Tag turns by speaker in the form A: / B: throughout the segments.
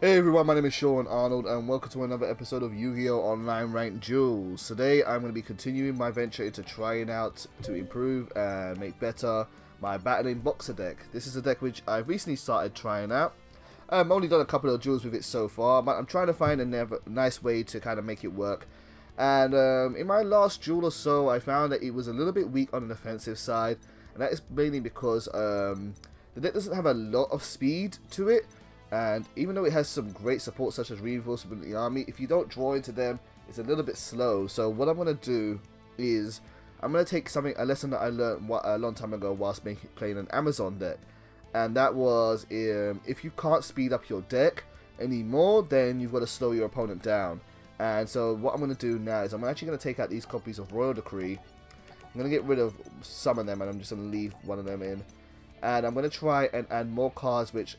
A: Hey everyone, my name is Sean Arnold and welcome to another episode of Yu-Gi-Oh! Online Ranked Duels. Today I'm going to be continuing my venture into trying out to improve and make better my Battlin Boxer deck. This is a deck which I've recently started trying out. I've only done a couple of duels with it so far, but I'm trying to find a nice way to kind of make it work. And in my last duel or so, I found that it was a little bit weak on the defensive side, and that is mainly because the deck doesn't have a lot of speed to it. And even though it has some great support such as reinforcement in the army, if you don't draw into them, it's a little bit slow. So what I'm going to do is I'm going to take a lesson that I learned a long time ago whilst playing an Amazon deck. And that was if you can't speed up your deck anymore, then you've got to slow your opponent down. And so what I'm going to do now is I'm actually going to take out these copies of Royal Decree. I'm going to get rid of some of them and I'm just going to leave one of them in. And I'm going to try and add more cards which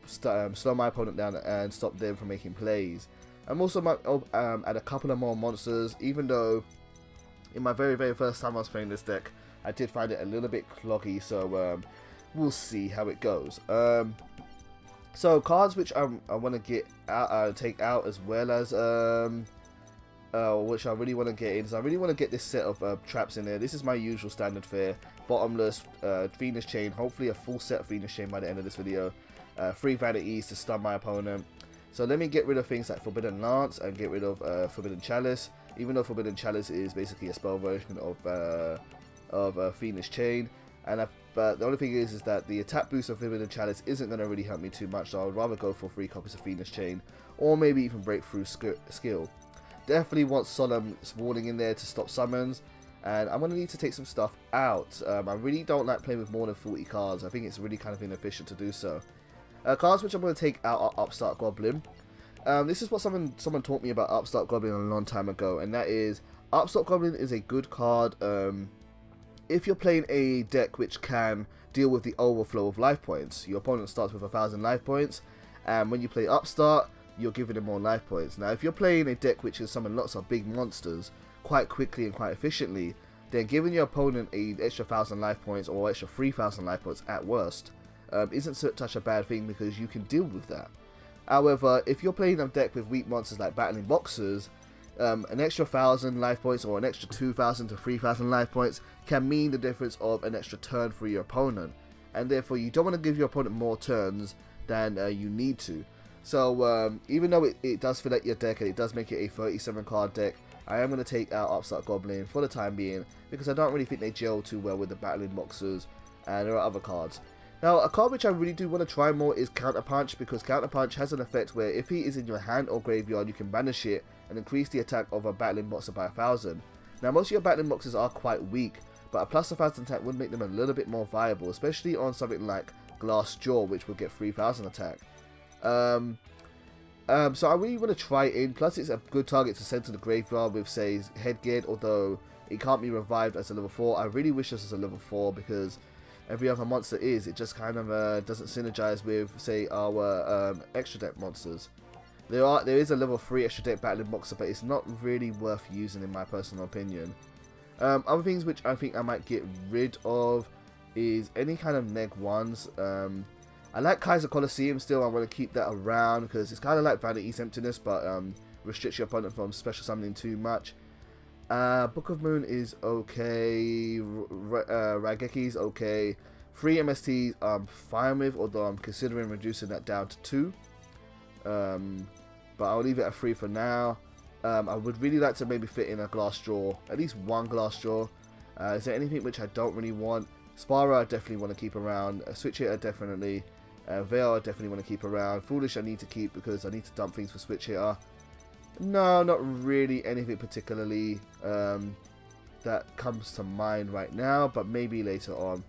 A: slow my opponent down and stop them from making plays. I'm also might add a couple of more monsters, even though in my very first time I was playing this deck, I did find it a little bit cloggy, so we'll see how it goes. So cards which I want to get out, take out, as well as which I really want to get in. So I really want to get this set of traps in there. This is my usual standard fare. Bottomless, Phoenix Chain, hopefully a full set of Phoenix Chain by the end of this video. 3 Vanities to stun my opponent. So let me get rid of things like Forbidden Lance and get rid of Forbidden Chalice. Even though Forbidden Chalice is basically a spell version of Phoenix Chain. And but the only thing is that the attack boost of Forbidden Chalice isn't going to really help me too much. So I would rather go for 3 copies of Phoenix Chain. Or maybe even Breakthrough Skill. Definitely want Solemn Warning in there to stop summons. And I'm going to need to take some stuff out. I really don't like playing with more than 40 cards. I think it's really kind of inefficient to do so. Cards which I'm going to take out are Upstart Goblin. This is what someone taught me about Upstart Goblin a long time ago. And that is, Upstart Goblin is a good card if you're playing a deck which can deal with the overflow of life points. Your opponent starts with 1,000 life points. And when you play Upstart, you're giving them more life points. Now if you're playing a deck which is summoning lots of big monsters quite quickly and quite efficiently, then giving your opponent an extra 1,000 life points or extra 3,000 life points at worst isn't such a bad thing, because you can deal with that. However, if you're playing a deck with weak monsters like Battlin Boxers, an extra 1,000 life points or an extra 2,000 to 3,000 life points can mean the difference of an extra turn for your opponent, and therefore you don't want to give your opponent more turns than you need to. So even though it does fill out your deck and it does make it a 37 card deck, I am going to take out Upstart Goblin for the time being, because I don't really think they gel too well with the Battlin Boxers, and there are other cards. Now, a card which I really do want to try more is Counterpunch, because Counterpunch has an effect where if he is in your hand or graveyard, you can banish it and increase the attack of a Battlin Boxer by 1,000. Now, most of your Battlin Boxers are quite weak, but a plus 1,000 attack would make them a little bit more viable, especially on something like Glass Jaw, which would get 3,000 attack. So I really want to try it in, plus it's a good target to send to the graveyard with, say, Headgear, although it can't be revived as a level 4. I really wish this was a level 4, because every other monster is, it just kind of doesn't synergize with, say, our extra deck monsters. There is a level 3 extra deck Battlin Boxer, but it's not really worth using in my personal opinion. Other things which I think I might get rid of is any kind of neg 1s. I like Kaiser Colosseum still. I want to keep that around because it's kind of like Vanity's Emptiness, but restricts your opponent from special summoning too much. Book of Moon is okay. Rageki's okay. 3 MSTs I'm fine with, although I'm considering reducing that down to 2. But I'll leave it at 3 for now. I would really like to maybe fit in a Glass Jaw, at least 1 Glass Jaw. Is there anything which I don't really want? Spara I definitely want to keep around. Switch Hitter definitely. Veil I definitely want to keep around. Foolish I need to keep because I need to dump things for Switch Hitter. No, not really anything particularly that comes to mind right now, but maybe later on.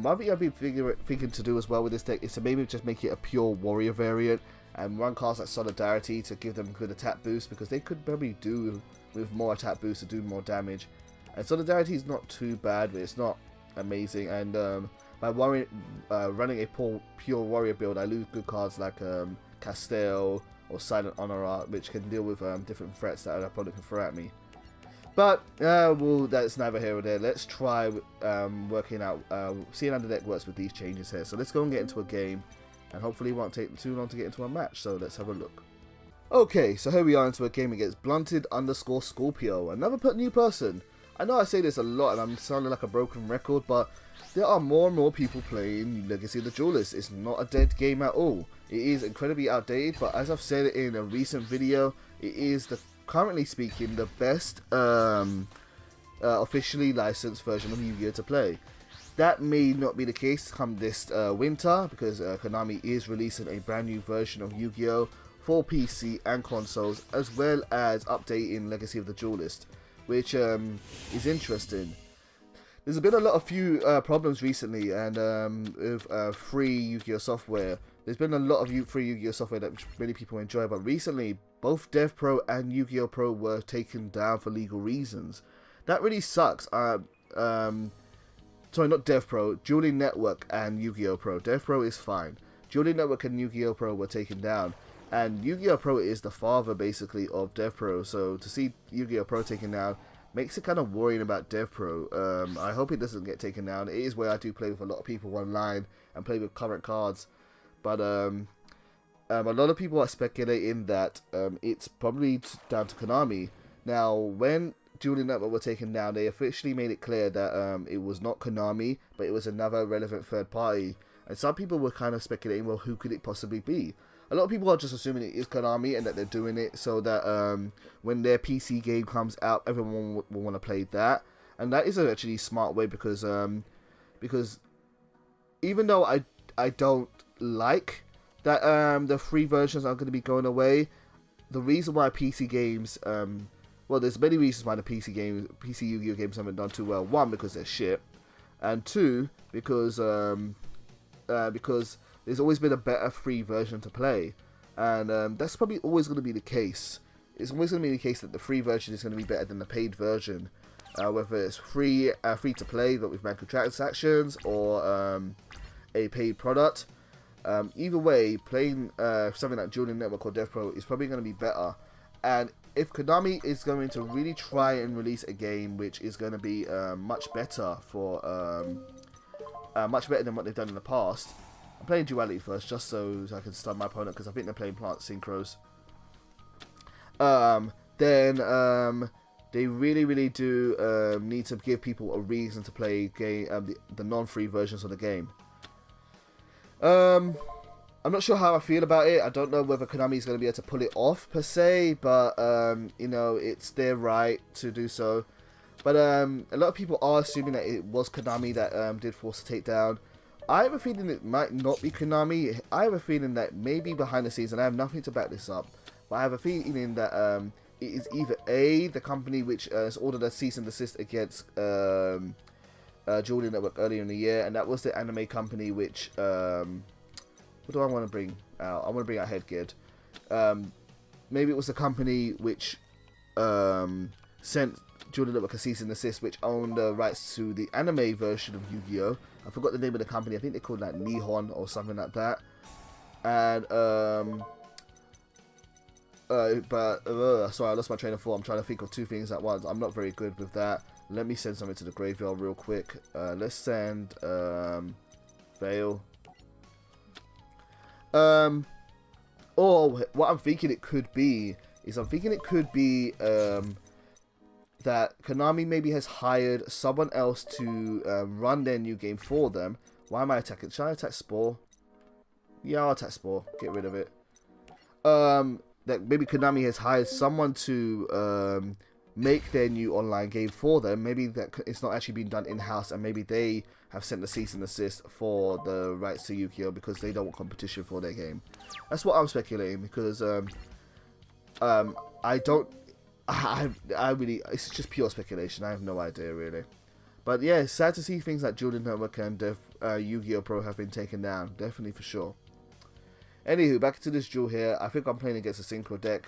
A: One thing I've been thinking to do as well with this deck is to maybe just make it a pure warrior variant and run cards like Solidarity to give them good attack boost, because they could probably do with more attack boost to do more damage. And Solidarity is not too bad, but it's not amazing, and by running a pure warrior build, I lose good cards like Castell or Silent Honorat, which can deal with different threats that an opponent can throw at me. But well, that's neither here or there. Let's try working out, seeing how the deck works with these changes here. So let's go and get into a game and hopefully it won't take too long to get into a match, so let's have a look. Okay, so here we are into a game against Blunted_Scorpio, another new person. I know I say this a lot and I'm sounding like a broken record, but there are more and more people playing Legacy of the Duelist. It's not a dead game at all. It is incredibly outdated, but as I've said in a recent video, it is, currently speaking, the best officially licensed version of Yu-Gi-Oh to play. That may not be the case come this winter, because Konami is releasing a brand new version of Yu-Gi-Oh for PC and consoles, as well as updating Legacy of the Duelist, which is interesting. There's been a lot of few problems recently, and with free Yu-Gi-Oh software. There's been a lot of free Yu-Gi-Oh software that many people enjoy, but recently both DevPro and Yu-Gi-Oh Pro were taken down for legal reasons. That really sucks. Sorry, not DevPro, Dueling Network and Yu-Gi-Oh Pro. DevPro is fine. Dueling Network and Yu-Gi-Oh Pro were taken down, and Yu-Gi-Oh Pro is the father basically of DevPro. So to see Yu-Gi-Oh Pro taken down makes it kind of worrying about DevPro. I hope it doesn't get taken down. It is where I do play with a lot of people online and play with current cards. But a lot of people are speculating that it's probably down to Konami. Now, when Dueling Network were taken down, they officially made it clear that it was not Konami, but it was another relevant third party. And some people were kind of speculating, well, who could it possibly be? A lot of people are just assuming it is Konami and that they're doing it so that when their PC game comes out, everyone will want to play that. And that is actually a smart way, because even though I don't like that the free versions are going to be going away, the reason why PC games, well, there's many reasons why the PC Yu-Gi-Oh games haven't done too well. One, because they're shit, and two, because there's always been a better free version to play, and that's probably always going to be the case. It's always going to be the case that the free version is going to be better than the paid version, whether it's free to play but with microtransactions or a paid product. Either way, playing something like Dueling Network or DevPro is probably going to be better. And if Konami is going to really try and release a game which is going to be much better much better than what they've done in the past. I'm playing Duality first, just so I can stun my opponent, because I think they're playing Plant Synchros. Then they really do need to give people a reason to play the non-free versions of the game. I'm not sure how I feel about it. I don't know whether Konami is going to be able to pull it off per se, but you know, it's their right to do so. But a lot of people are assuming that it was Konami that did force the takedown. I have a feeling it might not be Konami. I have a feeling that maybe behind the scenes, and I have nothing to back this up, but I have a feeling that it is either the company which has ordered a cease and desist against Dueling Network earlier in the year, and that was the anime company which what do I want to bring out? I want to bring out Headgear. Maybe it was the company which sent Dueling Network a cease and desist, which owned the rights to the anime version of Yu-Gi-Oh. I forgot the name of the company. I think they called that Nihon or something like that. And sorry, I lost my train of thought. I'm trying to think of two things at once. I'm not very good with that. Let me send something to the graveyard real quick. Let's send Veil. Or what I'm thinking it could be is that Konami maybe has hired someone else to run their new game for them. Why am I attacking? Should I attack Spore? Yeah, I'll attack Spore. Get rid of it. That maybe Konami has hired someone to make their new online game for them. Maybe that it's not actually being done in-house, and maybe they have sent the cease and desist for the rights to Yu-Gi-Oh because they don't want competition for their game. That's what I'm speculating, because I really, it's just pure speculation. I have no idea really. But yeah, it's sad to see things like Dueling Network and Yu-Gi-Oh Pro have been taken down, definitely for sure. Anywho, back to this duel here. I think I'm playing against a synchro deck.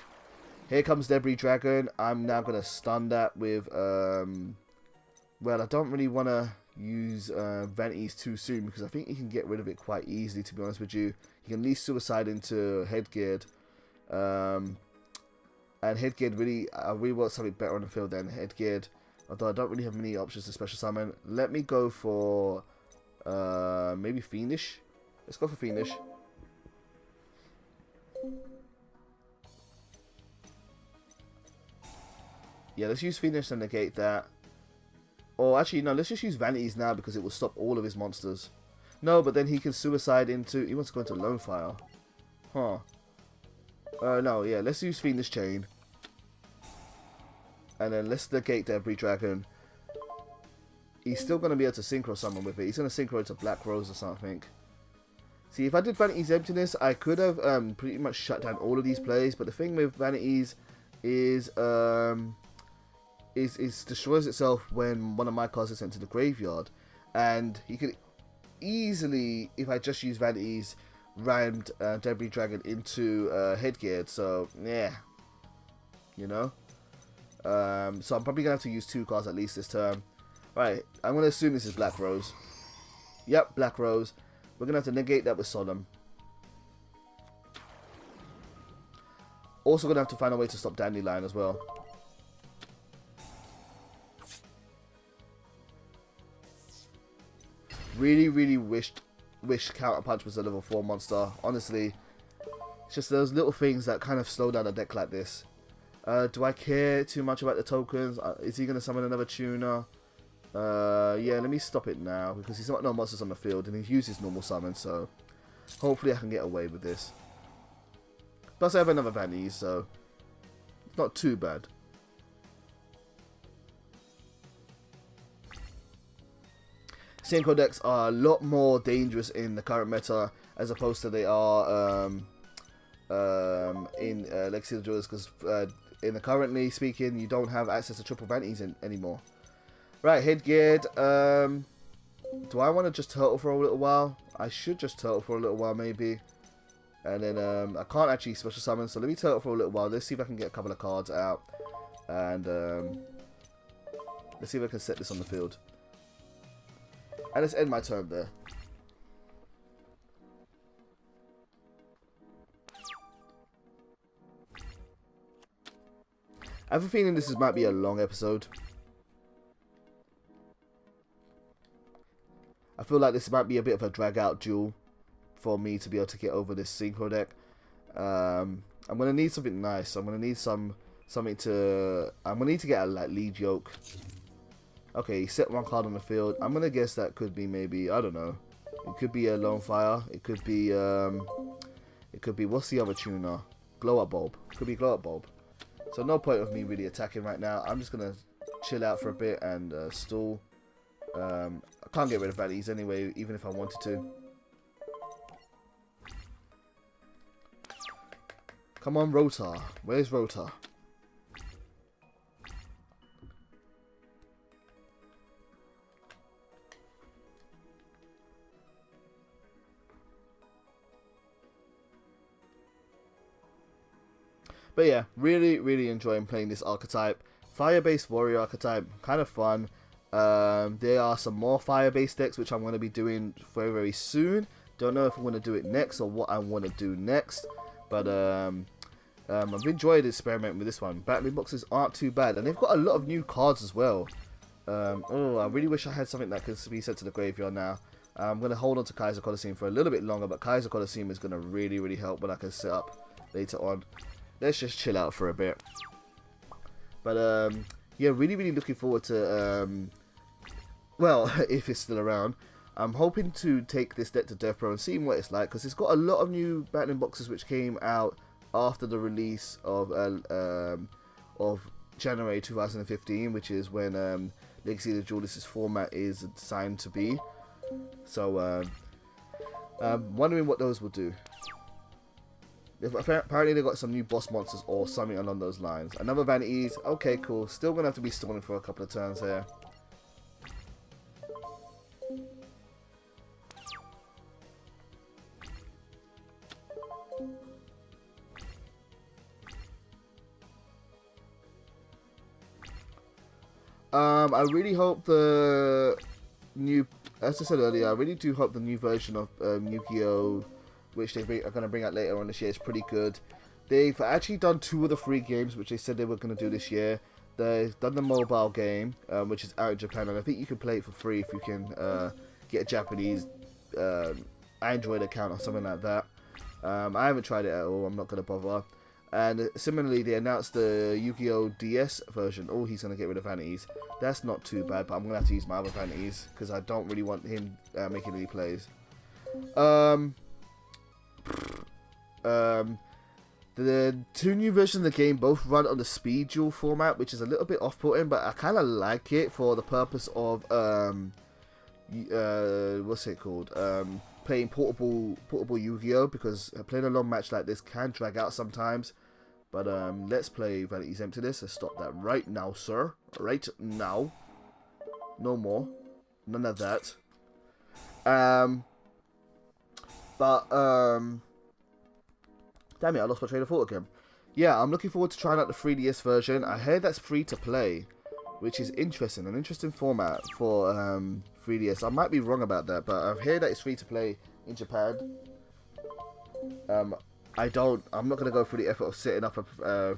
A: Here comes Debris Dragon. I'm now going to stun that with, well, I don't really want to use Vanities too soon, because I think you can get rid of it quite easily, to be honest with you. You can least suicide into Headgear. And Headgear really, I really want something better on the field than Headgear. Although I don't really have many options to special summon. Let me go for maybe Fiendish. Let's go for Fiendish. Yeah, let's use Phoenix to negate that. Or actually, no, let's just use Vanities now because it will stop all of his monsters. No, but then he can suicide into... He wants to go into Lone Fire. Huh. No, yeah, let's use Phoenix Chain. And then let's negate Debris Dragon. He's still going to be able to Synchro Summon with it. He's going to Synchro into Black Rose or something. See, if I did Vanity's Emptiness, I could have pretty much shut down all of these plays. But the thing with Vanity's is destroys itself when one of my cards is sent to the graveyard. And he could easily, if I just use Vanity's, rammed Debris Dragon into Headgear. So, yeah. You know? So I'm probably going to have to use 2 cards at least this turn. Right, I'm going to assume this is Black Rose. Yep, Black Rose. We're going to have to negate that with Solemn. Also going to have to find a way to stop Dandelion as well. Really, really wish Counterpunch was a level 4 monster. Honestly, it's just those little things that kind of slow down a deck like this. Do I care too much about the tokens? Is he going to summon another tuner? Yeah, let me stop it now because he's got no monsters on the field and he's used his normal summon, so hopefully I can get away with this. Plus I have another Vanity, so it's not too bad. Synchro decks are a lot more dangerous in the current meta as opposed to they are in Legacy of the Duelist, because in the currently speaking you don't have access to triple Vanities anymore. Right, Headgeared. Do I want to just turtle for a little while? I should just turtle for a little while, maybe. And then I can't actually special summon, so let me turtle for a little while. Let's see if I can get a couple of cards out. And let's see if I can set this on the field. And let's end my turn there. I have a feeling this might be a long episode. I feel like this might be a bit of a drag out duel for me to be able to get over this synchro deck. I'm gonna need something nice. I'm gonna need something to. I'm gonna need to get a lead yoke. Okay, set 1 card on the field. I'm gonna guess that could be maybe, I don't know. It could be a Lone Fire. It could be what's the other tuner? Glow Up Bulb. Could be Glow Up Bulb. So no point of me really attacking right now. I'm just gonna chill out for a bit and stall. I can't get rid of Vanities anyway, even if I wanted to. Come on, Rotar. Where's Rotar? But yeah, really, really enjoying playing this archetype. Fire-based warrior archetype, kind of fun. There are some more fire-based decks which I'm going to be doing very, very soon. Don't know if I'm going to do it next or what I want to do next. But I've enjoyed experimenting with this one. Battlin Boxers aren't too bad. And they've got a lot of new cards as well. Oh, I really wish I had something that could be sent to the graveyard now. I'm going to hold on to Kaiser Coliseum for a little bit longer. But Kaiser Coliseum is going to really, really help when I can set up later on. Let's just chill out for a bit. But yeah, really, really looking forward to, well, if it's still around, I'm hoping to take this deck to Death Pro and see what it's like, because it's got a lot of new Battlin Boxes which came out after the release of January 2015, which is when Legacy of the Duelist's format is designed to be. So I'm wondering what those will do. Apparently they got some new boss monsters or something along those lines. Another Vanities. Okay, cool. Still gonna have to be stalling for a couple of turns here. I really hope the new, as I said earlier, I really do hope the new version of Yugioh, which they are going to bring out later on this year, is pretty good. They've actually done 2 of the 3 games which they said they were going to do this year. They've done the mobile game, which is out in Japan, and I think you can play it for free if you can get a Japanese Android account or something like that. I haven't tried it at all, I'm not going to bother. And similarly, they announced the Yugioh DS version. Oh, he's going to get rid of vanities. That's not too bad, but I'm going to have to use my other vanities because I don't really want him making any plays. The two new versions of the game both run on the speed duel format, which is a little bit off-putting, but I kind of like it for the purpose of what's it called? Playing portable Yu-Gi-Oh, because playing a long match like this can drag out sometimes. But let's play Vanity's Emptiness. Let's stop that right now, sir. Right now. No more. None of that. Damn it, I lost my train of thought again. Yeah, I'm looking forward to trying out the 3DS version. I heard that's free to play, which is interesting. An interesting format for 3DS. I might be wrong about that, but I've heard that it's free to play in Japan. I'm not going to go through the effort of setting up a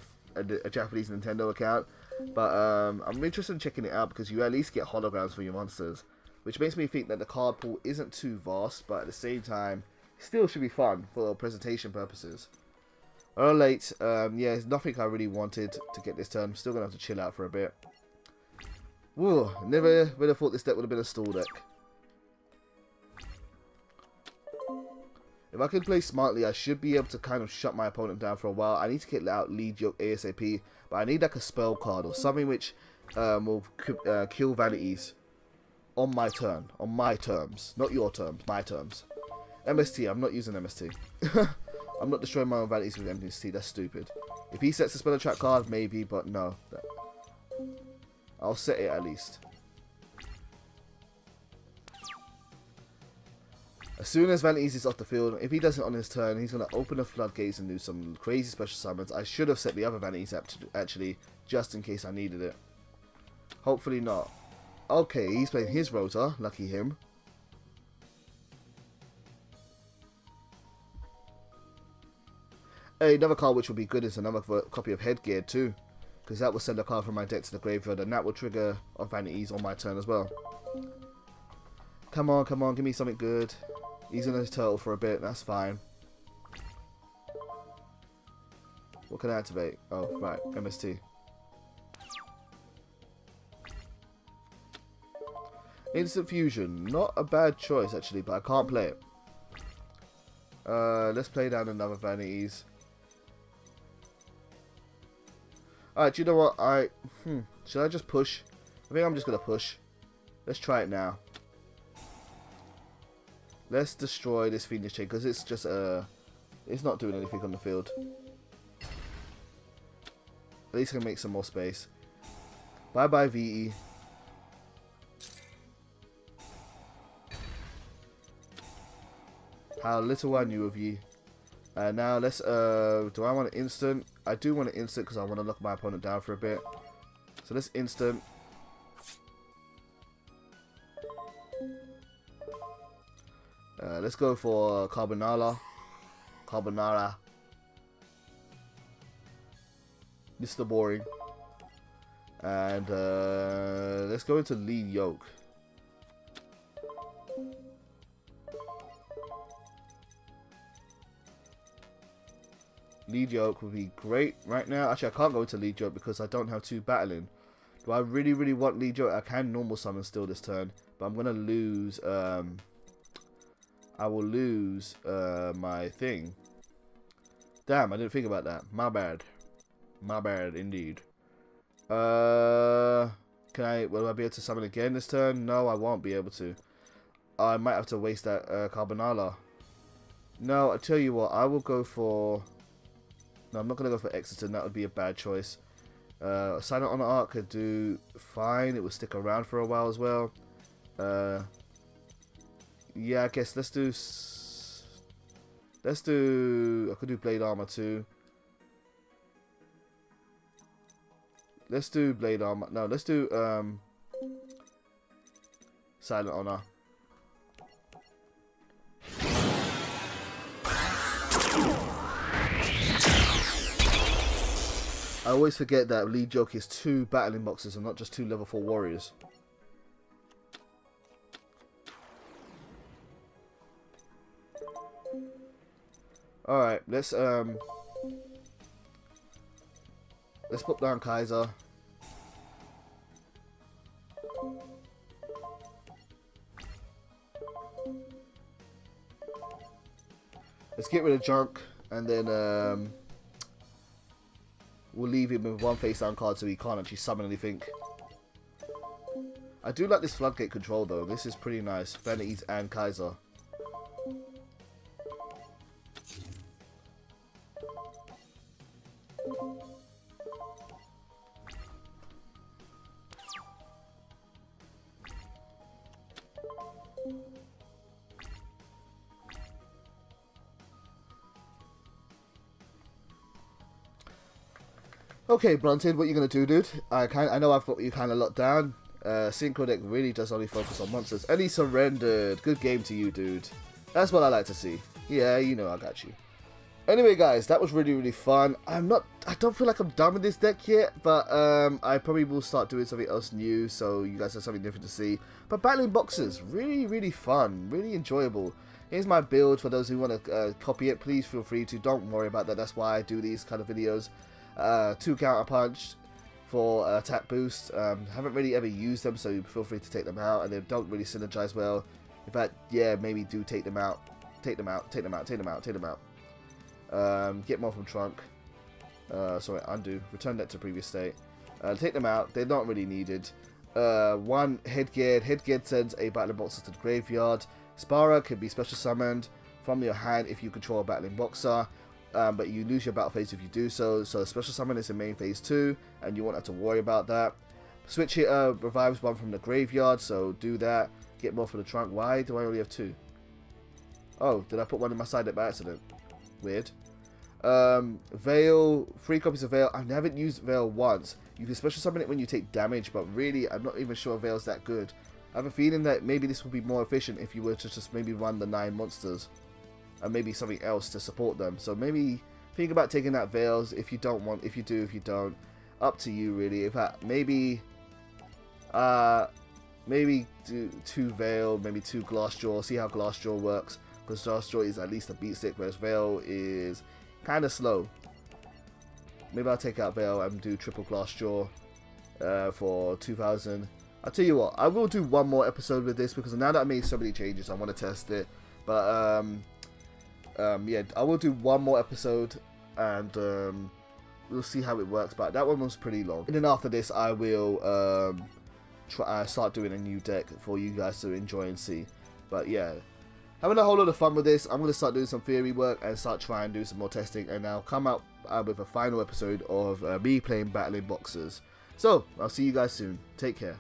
A: Japanese Nintendo account, but I'm interested in checking it out because you at least get holograms for your monsters, which makes me think that the card pool isn't too vast, but at the same time, still should be fun for presentation purposes. Late, yeah, it's nothing I really wanted to get this turn. I'm still going to have to chill out for a bit. Whoa, never would have thought this deck would have been a stall deck. If I can play smartly, I should be able to kind of shut my opponent down for a while. I need to get out Yugioh ASAP, but I need like a spell card or something which will kill vanities on my turn, on my terms, not your terms, my terms. MST, I'm not using MST. I'm not destroying my own vanities with MST, that's stupid. If he sets a spell trap card, maybe, but no. I'll set it at least. As soon as Vanities is off the field, if he does it on his turn, he's going to open the floodgates and do some crazy special summons. I should have set the other Vanities up actually, just in case I needed it. Hopefully not. Okay, he's playing his rotor, lucky him. Hey, another card which would be good is another copy of Headgear too, because that will send a card from my deck to the graveyard, and that will trigger Vanities on my turn as well. Come on, come on, give me something good. He's in his turtle for a bit, that's fine. What can I activate? Oh, right, MST. Instant Fusion, not a bad choice actually, but I can't play it. Let's play down another Vanities. Alright, do you know what? Should I just push? I think I'm just going to push. Let's try it now. Let's destroy this Fiendish Chain, because it's just, it's not doing anything on the field. At least I can make some more space. Bye-bye, VE. How little I knew of ye. Now let's, do I want an instant? I do want an instant because I want to lock my opponent down for a bit. So let's instant. Let's go for Carbonara. Mr. Boring. And let's go into Lead Yoke. Lead Yoke would be great right now. Actually, I can't go into Lead Yoke because I don't have two battling. Do I really want Lead Yoke? I can normal summon still this turn, but I'm gonna lose. I will lose my thing. Damn, I didn't think about that. My bad. My bad indeed. Will I be able to summon again this turn? No, I won't be able to. I might have to waste that Carbonara. No, I tell you what, I will go for. No, I'm not going to go for Exiton. That would be a bad choice. Silent on the Arc could do fine. It will stick around for a while as well. Yeah, I guess let's do. I could do Blade Armor too. Let's do Blade Armor. No, let's do Silent Honor. I always forget that Lead Yoke is 2 Battlin Boxers and not just 2 level 4 warriors. Alright, let's Let's put down Kaiser. Let's get rid of Junk, and then we'll leave him with one face down card so he can't actually summon anything. I do like this floodgate control though. This is pretty nice. Vanities and Kaiser. Okay, Blunted, what you gonna do, dude? I know I've got you kind of locked down. Synchro deck really does only focus on monsters, and he surrendered. Good game to you, dude. That's what I like to see. Yeah, you know I got you. Anyway, guys, that was really fun. I don't feel like I'm done with this deck yet, but I probably will start doing something else new, so you guys have something different to see. But Battlin Boxers, really fun, really enjoyable. Here's my build for those who want to copy it. Please feel free to. Don't worry about that. That's why I do these kind of videos. 2 counter punch for attack boost. Haven't really ever used them, so feel free to take them out, and they don't really synergize well. In fact, yeah, maybe do take them out. Take them out. Get more from trunk. Sorry, undo. Return that to previous state. Take them out. They're not really needed. 1 headgear. Headgear sends a Battlin Boxer to the graveyard. Spara can be special summoned from your hand if you control a Battlin Boxer. But you lose your battle phase if you do so. So special summon is in main phase 2, and you won't have to worry about that. Switch hitter revives 1 from the graveyard, so do that. Get more for the trunk. Why do I only have 2? Oh, did I put 1 in my side deck by accident? Weird. Veil, 3 copies of Veil. I haven't used Veil once. You can special summon it when you take damage, but really, I'm not even sure Veil's that good. I have a feeling that maybe this would be more efficient if you were to just maybe run the 9 monsters. And maybe something else to support them. So maybe think about taking out Veils if you don't want, if you do, if you don't. Up to you really. In fact, maybe do 2 Veil, maybe 2 Glassjaw, see how Glassjaw works. Because Glassjaw is at least a beat stick, whereas Veil is kind of slow. Maybe I'll take out Veil and do triple Glassjaw for 2000. I'll tell you what, I will do 1 more episode with this, because now that I made so many changes, I want to test it. But yeah, I will do 1 more episode, and we'll see how it works. But that one was pretty long. And then after this, I will start doing a new deck for you guys to enjoy and see. But yeah, having a whole lot of fun with this. I'm going to start doing some theory work and start trying to do some more testing, and I'll come out with a final episode of me playing Battlin Boxers. So I'll see you guys soon. Take care.